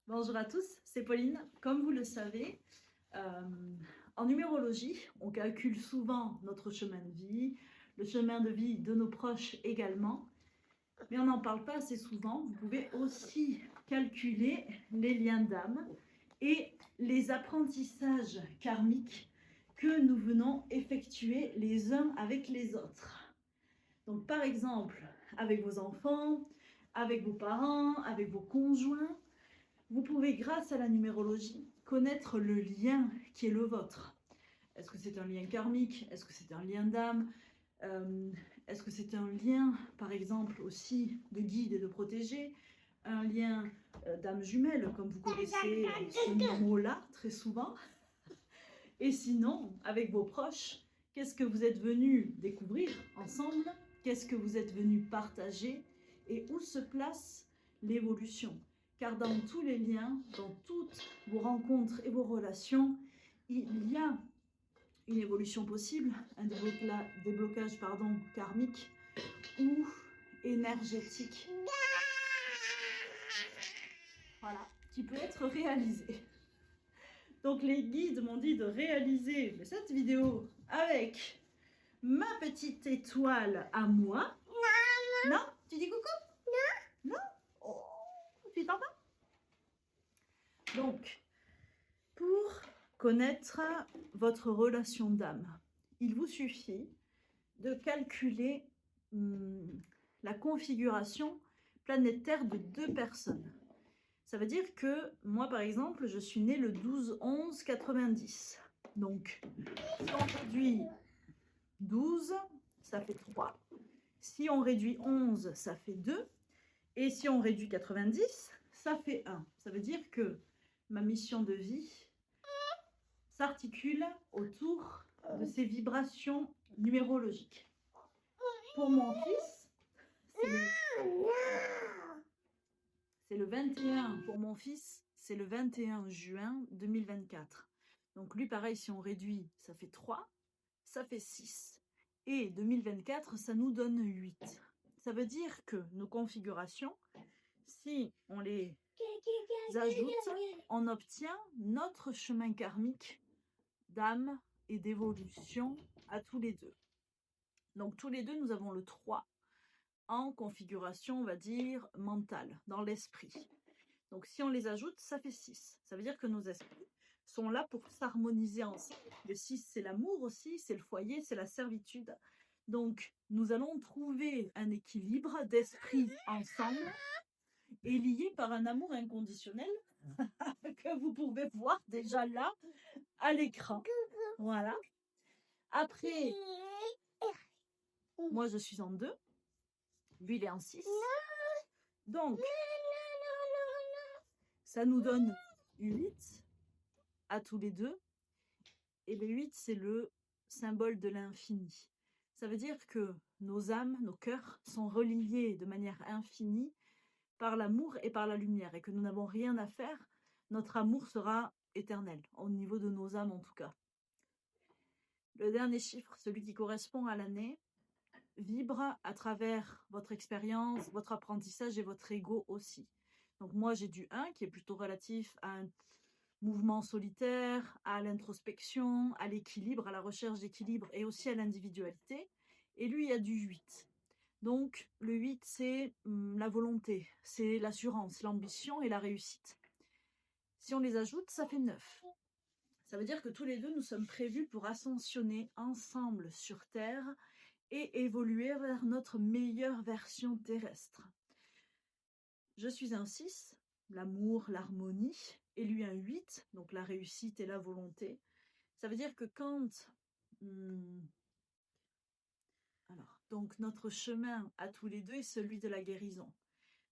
Bonjour à tous, c'est Pauline. Comme vous le savez, euh, en numérologie, on calcule souvent notre chemin de vie, le chemin de vie de nos proches également, mais on n'en parle pas assez souvent. Vous pouvez aussi calculer les liens d'âme et les apprentissages karmiques que nous venons effectuer les uns avec les autres. Donc par exemple, avec vos enfants, avec vos parents, avec vos conjoints, vous pouvez, grâce à la numérologie, connaître le lien qui est le vôtre. Est-ce que c'est un lien karmique? Est-ce que c'est un lien d'âme? Est-ce que c'est un lien, par exemple, aussi de guide et de protégé? Un lien d'âme jumelle, comme vous connaissez ce mot-là très souvent. Et sinon, avec vos proches, qu'est-ce que vous êtes venus découvrir ensemble? Qu'est-ce que vous êtes venus partager? Et où se place l'évolution? Car dans tous les liens, dans toutes vos rencontres et vos relations, il y a une évolution possible, un déblocage karmique ou énergétique. Voilà, qui peut être réalisé. Donc les guides m'ont dit de réaliser cette vidéo avec ma petite étoile à moi. Non. Non? Tu dis coucou? Non. Non? Oh, tu t'en vas? Donc, pour connaître votre relation d'âme, il vous suffit de calculer la configuration planétaire de deux personnes. Ça veut dire que moi, par exemple, je suis née le 12-11-90. Donc, si on réduit 12, ça fait 3. Si on réduit 11, ça fait 2. Et si on réduit 90, ça fait 1. Ça veut dire que ma mission de vie s'articule autour de ces vibrations numérologiques. Pour mon fils, c'est le 21. Pour mon fils, c'est le 21 juin 2024. Donc lui, pareil, si on réduit, ça fait 3, ça fait 6. Et 2024, ça nous donne 8. Ça veut dire que nos configurations, si on les ajoute, on obtient notre chemin karmique d'âme et d'évolution à tous les deux. Donc tous les deux, nous avons le 3 en configuration, on va dire, mentale, dans l'esprit. Donc si on les ajoute, ça fait 6. Ça veut dire que nos esprits sont là pour s'harmoniser ensemble. Le 6, c'est l'amour aussi, c'est le foyer, c'est la servitude. Donc nous allons trouver un équilibre d'esprit ensemble et lié par un amour inconditionnel que vous pouvez voir déjà là à l'écran. Voilà. Après, moi je suis en 2, lui il est en 6. Donc, ça nous donne 8 à tous les deux. Et le 8, c'est le symbole de l'infini. Ça veut dire que nos âmes, nos cœurs sont reliés de manière infinie par l'amour et par la lumière, et que nous n'avons rien à faire. Notre amour sera éternel, au niveau de nos âmes en tout cas. Le dernier chiffre, celui qui correspond à l'année, vibre à travers votre expérience, votre apprentissage et votre ego aussi. Donc moi, j'ai du 1 qui est plutôt relatif à un mouvement solitaire, à l'introspection, à l'équilibre, à la recherche d'équilibre et aussi à l'individualité. Et lui, il y a du 8. Donc le 8, c'est la volonté, c'est l'assurance, l'ambition et la réussite. Si on les ajoute, ça fait 9. Ça veut dire que tous les deux, nous sommes prévus pour ascensionner ensemble sur Terre et évoluer vers notre meilleure version terrestre. Je suis un 6, l'amour, l'harmonie, et lui un 8, donc la réussite et la volonté. Ça veut dire que quand... donc notre chemin à tous les deux est celui de la guérison.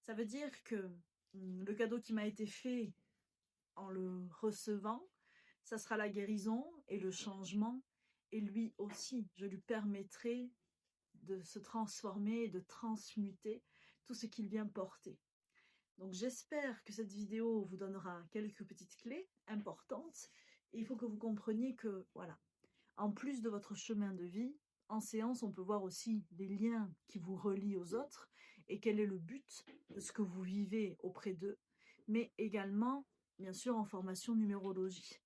Ça veut dire que le cadeau qui m'a été fait en le recevant, ça sera la guérison et le changement, et lui aussi, je lui permettrai de se transformer et de transmuter tout ce qu'il vient porter. Donc j'espère que cette vidéo vous donnera quelques petites clés importantes. Et il faut que vous compreniez que, voilà, en plus de votre chemin de vie, en séance, on peut voir aussi les liens qui vous relient aux autres et quel est le but de ce que vous vivez auprès d'eux. mais également, bien sûr, en formation numérologie.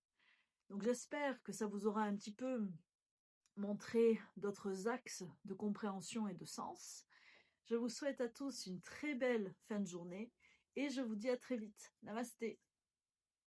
Donc j'espère que ça vous aura un petit peu montré d'autres axes de compréhension et de sens. Je vous souhaite à tous une très belle fin de journée et je vous dis à très vite. Namasté.